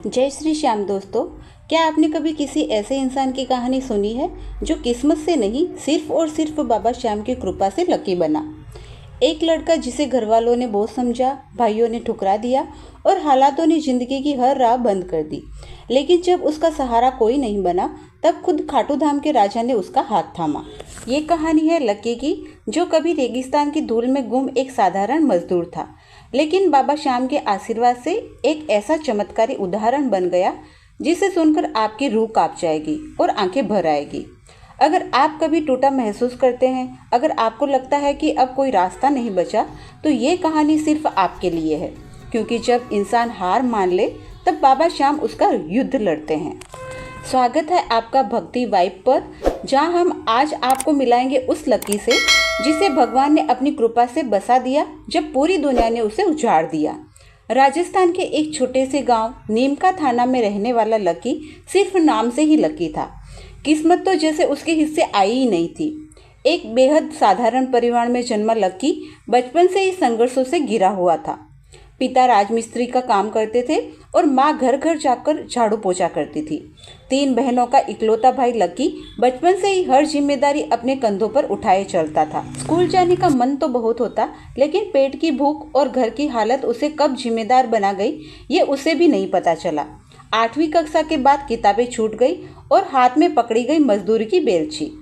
जय श्री श्याम दोस्तों। क्या आपने कभी किसी ऐसे इंसान की कहानी सुनी है जो किस्मत से नहीं सिर्फ और सिर्फ बाबा श्याम की कृपा से लकी बना। एक लड़का जिसे घर वालों ने बहुत समझा, भाइयों ने ठुकरा दिया और हालातों ने जिंदगी की हर राह बंद कर दी, लेकिन जब उसका सहारा कोई नहीं बना तब खुद खाटू धाम के राजा ने उसका हाथ थामा। ये कहानी है लकी की, जो कभी रेगिस्तान की धूल में गुम एक साधारण मजदूर था, लेकिन बाबा श्याम के आशीर्वाद से एक ऐसा चमत्कारी उदाहरण बन गया जिसे सुनकर आपकी रूह कांप जाएगी और आंखें भर आएगी। अगर आप कभी टूटा महसूस करते हैं, अगर आपको लगता है कि अब कोई रास्ता नहीं बचा, तो ये कहानी सिर्फ आपके लिए है, क्योंकि जब इंसान हार मान ले तब बाबा श्याम उसका युद्ध लड़ते हैं। स्वागत है आपका भक्ति वाइब पर, जहां हम आज आपको मिलाएंगे उस लकी से जिसे भगवान ने अपनी कृपा से बसा दिया जब पूरी दुनिया ने उसे उजाड़ दिया। राजस्थान के एक छोटे से गांव नीमका थाना में रहने वाला लकी सिर्फ नाम से ही लकी था। किस्मत तो जैसे उसके हिस्से आई ही नहीं थी। एक बेहद साधारण परिवार में जन्मा लकी बचपन से ही संघर्षों से घिरा हुआ था। पिता राजमिस्त्री का काम करते थे और माँ घर घर जाकर झाड़ू पोछा करती थी। 3 बहनों का इकलौता भाई लकी बचपन से ही हर जिम्मेदारी अपने कंधों पर उठाए चलता था। स्कूल जाने का मन तो बहुत होता, लेकिन पेट की भूख और घर की हालत उसे कब जिम्मेदार बना गई ये उसे भी नहीं पता चला। 8वीं कक्षा के बाद किताबें छूट गई और हाथ में पकड़ी गई मजदूरी की बेलची।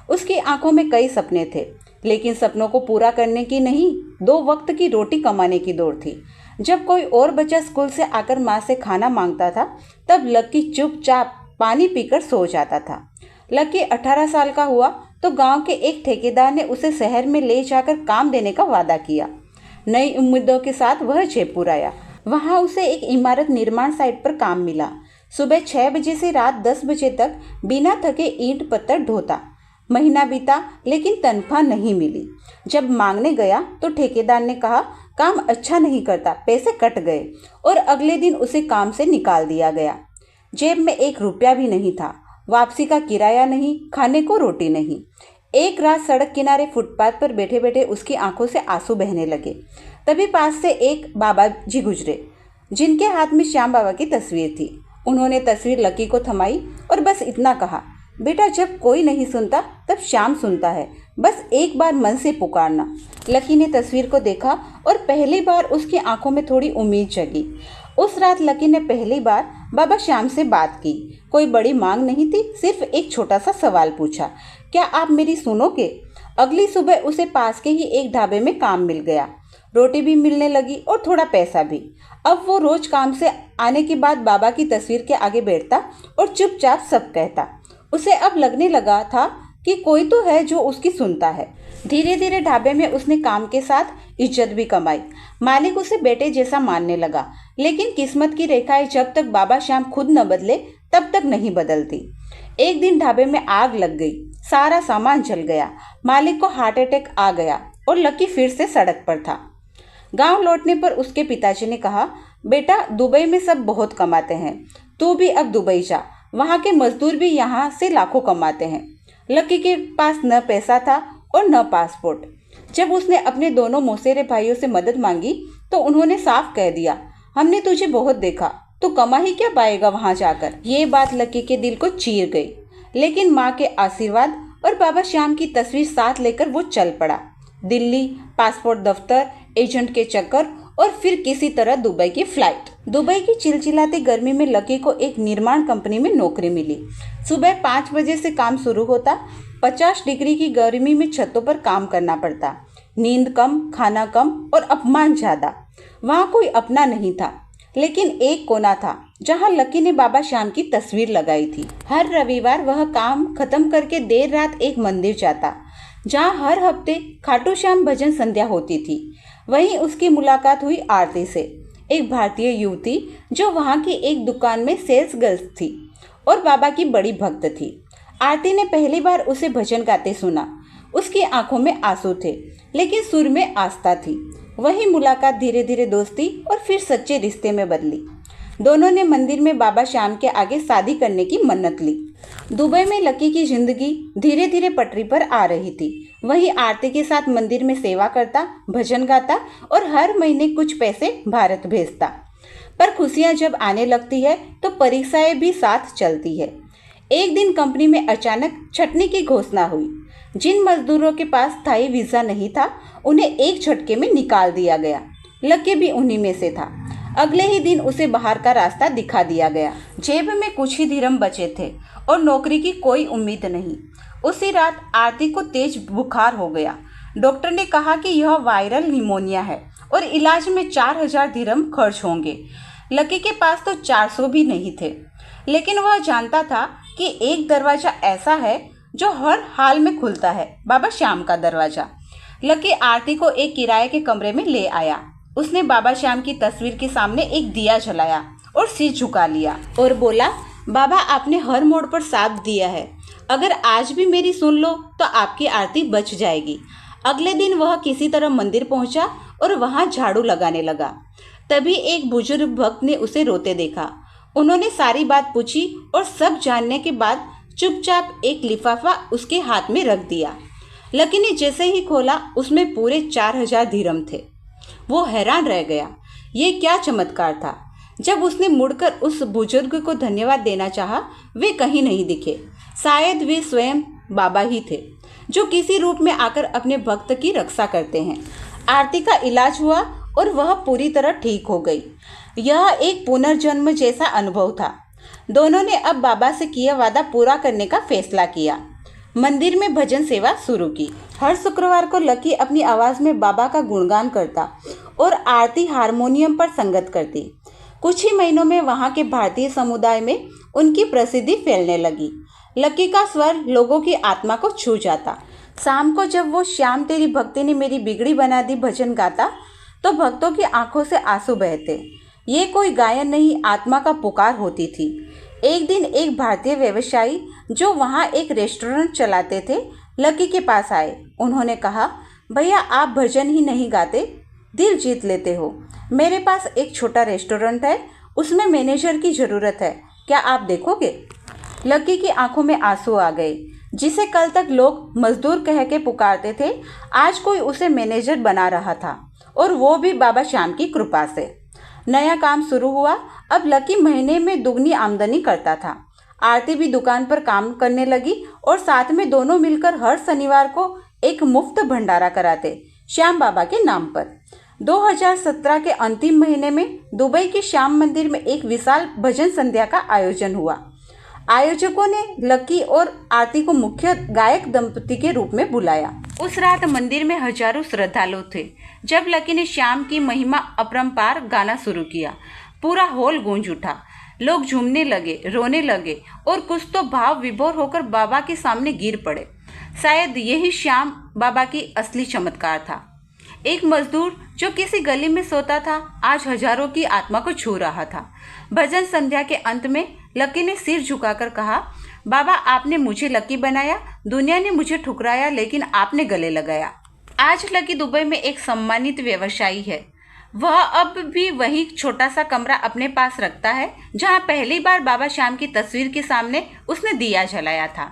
उसकी आंखों में कई सपने थे, लेकिन सपनों को पूरा करने की नहीं, 2 वक्त की रोटी कमाने की दौड़ थी। जब कोई और बच्चा स्कूल से आकर माँ से खाना मांगता था, तब लकी चुपचाप पानी पीकर सो जाता था। लकी 18 साल का हुआ तो गांव के एक ठेकेदार ने उसे शहर में ले जाकर काम देने का वादा किया। नई उम्मीदों के साथ वह जयपुर आया। वहां उसे एक इमारत निर्माण साइट पर काम मिला। सुबह 6 बजे से रात 10 बजे तक बिना थके ईंट पत्थर ढोता। महीना बीता, लेकिन तनख्वाह नहीं मिली। जब मांगने गया तो ठेकेदार ने कहा, काम अच्छा नहीं करता, पैसे कट गए, और अगले दिन उसे काम से निकाल दिया गया। जेब में 1 रुपया भी नहीं था। वापसी का किराया नहीं, खाने को रोटी नहीं। एक रात सड़क किनारे फुटपाथ पर बैठे बैठे उसकी आंखों से आंसू बहने लगे। तभी पास से एक बाबा जी गुजरे, जिनके हाथ में श्याम बाबा की तस्वीर थी। उन्होंने तस्वीर लकी को थमाई और बस इतना कहा, बेटा, जब कोई नहीं सुनता तब श्याम सुनता है, बस एक बार मन से पुकारना। लकी ने तस्वीर को देखा और पहली बार उसकी आंखों में थोड़ी उम्मीद जगी। उस रात लकी ने पहली बार बाबा श्याम से बात की। कोई बड़ी मांग नहीं थी, सिर्फ एक छोटा सा सवाल पूछा, क्या आप मेरी सुनोगे? अगली सुबह उसे पास के ही एक ढाबे में काम मिल गया। रोटी भी मिलने लगी और थोड़ा पैसा भी। अब वो रोज काम से आने के बाद बाबा की तस्वीर के आगे बैठता और चुपचाप सब कहता। उसे अब लगने लगा था कि कोई तो है जो उसकी सुनता है। धीरे धीरे ढाबे में उसने काम के साथ इज्जत भी कमाई। मालिक उसे बेटे जैसा मानने लगा, लेकिन किस्मत की रेखाएं जब तक बाबा श्याम खुद न बदले तब तक नहीं बदलती। एक दिन ढाबे में आग लग गई, सारा सामान जल गया। मालिक को हार्ट अटैक आ गया और लकी फिर से सड़क पर था। गांव लौटने पर उसके पिताजी ने कहा, बेटा, दुबई में सब बहुत कमाते हैं, तू भी अब दुबई जा, वहाँ के मजदूर भी यहाँ से लाखों कमाते हैं। लकी के पास न पैसा था और न पासपोर्ट। जब उसने अपने दोनों मौसेरे भाइयों से मदद मांगी तो उन्होंने साफ कह दिया, हमने तुझे बहुत देखा, तो कमा ही क्या पाएगा वहाँ जाकर। ये बात लकी के दिल को चीर गई, लेकिन माँ के आशीर्वाद और बाबा श्याम की तस्वीर साथ लेकर वो चल पड़ा। दिल्ली, पासपोर्ट दफ्तर, एजेंट के चक्कर और फिर किसी तरह दुबई की फ्लाइट। दुबई की चिलचिलाती गर्मी में लकी को एक निर्माण कंपनी में नौकरी मिली। सुबह 5 बजे से काम शुरू होता। 50 डिग्री की गर्मी में छतों पर काम करना पड़ता। नींद कम, खाना कम और अपमान ज़्यादा। वहाँ कोई अपना नहीं था, लेकिन एक कोना था जहाँ लकी ने बाबा श्याम की तस्वीर लगाई थी। हर रविवार वह काम खत्म करके देर रात एक मंदिर जाता, जहाँ हर हफ्ते खाटू श्याम भजन संध्या होती थी। वहीं उसकी मुलाकात हुई आरती से, एक भारतीय युवती जो वहाँ की एक दुकान में सेल्स गर्ल्स थी और बाबा की बड़ी भक्त थी। आरती ने पहली बार उसे भजन गाते सुना। उसकी आंखों में आंसू थे, लेकिन सुर में आस्था थी। वही मुलाकात धीरे धीरे दोस्ती और फिर सच्चे रिश्ते में बदली। दोनों ने मंदिर में बाबा श्याम के आगे शादी करने की मन्नत ली। दुबई में लकी की जिंदगी धीरे धीरे पटरी पर आ रही थी। वही आरती के साथ मंदिर में सेवा करता, भजन गाता और हर महीने कुछ पैसे भारत भेजता। पर खुशियां जब आने लगती है तो परीक्षाएं भी साथ चलती है। एक दिन कंपनी में अचानक छटनी की घोषणा हुई। जिन मजदूरों के पास स्थायी वीजा नहीं था उन्हें एक झटके में निकाल दिया गया। लकी भी उन्हीं में से था। अगले ही दिन उसे बाहर का रास्ता दिखा दिया गया। जेब में कुछ ही दिरहम बचे थे और नौकरी की कोई उम्मीद नहीं। उसी रात आरती को तेज बुखार हो गया। डॉक्टर ने कहा कि यह वायरल निमोनिया है और इलाज में 4000 दिरहम खर्च होंगे। लकी के पास तो 400 भी नहीं थे, लेकिन वह जानता था कि एक दरवाजा ऐसा है जो हर हाल में खुलता है, बाबा श्याम का दरवाजा। लकी आरती को एक किराए के कमरे में ले आया। उसने बाबा श्याम की तस्वीर के सामने एक दिया जलाया और सिर झुका लिया और बोला, बाबा आपने हर मोड़ पर साथ दिया है, अगर आज भी मेरी सुन लो तो आपकी आरती बच जाएगी। अगले दिन वह किसी तरह मंदिर पहुंचा और वहां झाड़ू लगाने लगा। तभी एक बुजुर्ग भक्त ने उसे रोते देखा। उन्होंने सारी बात पूछी और सब जानने के बाद चुपचाप एक लिफाफा उसके हाथ में रख दिया। लकी ने जैसे ही खोला उसमें पूरे 4000 दिरहम थे। वो हैरान रह गया, ये क्या चमत्कार था। जब उसने मुड़कर उस बुजुर्ग को धन्यवाद देना चाहा, वे कहीं नहीं दिखे। शायद वे स्वयं बाबा ही थे, जो किसी रूप में आकर अपने भक्त की रक्षा करते हैं। आरती का इलाज हुआ और वह पूरी तरह ठीक हो गई। यह एक पुनर्जन्म जैसा अनुभव था। दोनों ने अब बाबा से किया वादा पूरा करने का फैसला किया। मंदिर में भजन सेवा शुरू की। हर शुक्रवार को लकी अपनी आवाज़ में बाबा का गुणगान करता और आरती हारमोनियम पर संगत करती। कुछ ही महीनों में वहाँ के भारतीय समुदाय में उनकी प्रसिद्धि फैलने लगी। लकी का स्वर लोगों की आत्मा को छू जाता। शाम को जब वो श्याम तेरी भक्ति ने मेरी बिगड़ी बना दी भजन गाता तो भक्तों की आंखों से आंसू बहते। ये कोई गायन नहीं, आत्मा का पुकार होती थी। एक दिन एक भारतीय व्यवसायी जो वहाँ एक रेस्टोरेंट चलाते थे, लकी के पास आए। उन्होंने कहा, भैया आप भजन ही नहीं गाते, दिल जीत लेते हो। मेरे पास एक छोटा रेस्टोरेंट है, उसमें मैनेजर की ज़रूरत है, क्या आप देखोगे? लकी की आंखों में आंसू आ गए। जिसे कल तक लोग मजदूर कह के पुकारते थे, आज कोई उसे मैनेजर बना रहा था, और वो भी बाबा श्याम की कृपा से। नया काम शुरू हुआ। अब लकी महीने में दुगनी आमदनी करता था। आरती भी दुकान पर काम करने लगी और साथ में दोनों मिलकर हर शनिवार को एक मुफ्त भंडारा कराते, श्याम बाबा के नाम पर। 2017 के अंतिम महीने में दुबई के श्याम मंदिर में एक विशाल भजन संध्या का आयोजन हुआ। आयोजकों ने लकी और आरती को मुख्य गायक दंपति के रूप में बुलाया। उस रात मंदिर में हजारों श्रद्धालु थे। जब लकी ने श्याम की महिमा अपरंपार गाना शुरू किया, पूरा हॉल गूंज उठा। लोग झूमने लगे, रोने लगे और कुछ तो भाव विभोर होकर बाबा के सामने गिर पड़े। शायद यही श्याम बाबा की असली चमत्कार था। एक मजदूर जो किसी गली में सोता था, आज हजारों की आत्मा को छू रहा था। भजन संध्या के अंत में लकी ने सिर झुकाकर कहा, बाबा आपने मुझे लकी बनाया, दुनिया ने मुझे ठुकराया, लेकिन आपने गले लगाया। आज लकी दुबई में एक सम्मानित व्यवसायी है। वह अब भी वही छोटा सा कमरा अपने पास रखता है जहां पहली बार बाबा श्याम की तस्वीर के सामने उसने दिया जलाया था।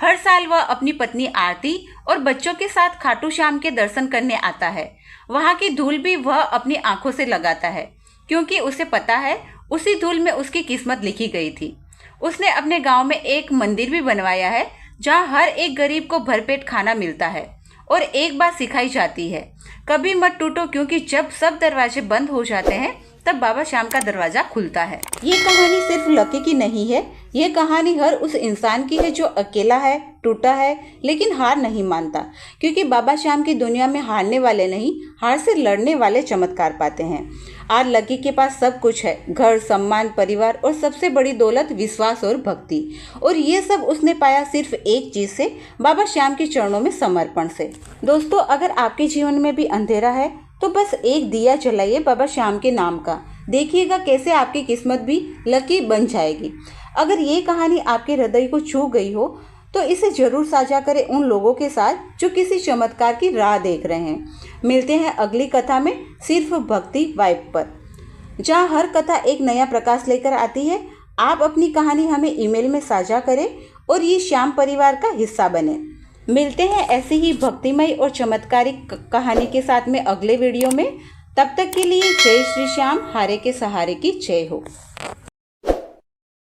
हर साल वह अपनी पत्नी आरती और बच्चों के साथ खाटू श्याम के दर्शन करने आता है। वहां की धूल भी वह अपनी आंखों से लगाता है, क्योंकि उसे पता है उसी धूल में उसकी किस्मत लिखी गई थी। उसने अपने गांव में एक मंदिर भी बनवाया है जहां हर एक गरीब को भरपेट खाना मिलता है और एक बात सिखाई जाती है, कभी मत टूटो, क्योंकि जब सब दरवाजे बंद हो जाते हैं तब बाबा श्याम का दरवाजा खुलता है। ये कहानी सिर्फ लकी की नहीं है, ये कहानी हर उस इंसान की है जो अकेला है, टूटा है, लेकिन हार नहीं मानता, क्योंकि बाबा श्याम की दुनिया में हारने वाले नहीं, हार से लड़ने वाले चमत्कार पाते हैं। आज लकी के पास सब कुछ है, घर, सम्मान, परिवार और सबसे बड़ी दौलत विश्वास और भक्ति, और ये सब उसने पाया सिर्फ एक चीज से, बाबा श्याम के चरणों में समर्पण से। दोस्तों, अगर आपके जीवन में भी अंधेरा है तो बस एक दिया जलाइए बाबा श्याम के नाम का, देखिएगा कैसे आपकी किस्मत भी लकी बन जाएगी। अगर ये कहानी आपके हृदय को छू गई हो तो इसे जरूर साझा करें उन लोगों के साथ जो किसी चमत्कार की राह देख रहे हैं। मिलते हैं अगली कथा में सिर्फ भक्ति वाइब पर, जहाँ हर कथा एक नया प्रकाश लेकर आती है। आप अपनी कहानी हमें ईमेल में साझा करें और ये श्याम परिवार का हिस्सा बने। मिलते हैं ऐसी ही भक्तिमय और चमत्कारिक कहानी के साथ में अगले वीडियो में। तब तक के लिए जय श्री श्याम, हारे के सहारे की जय हो।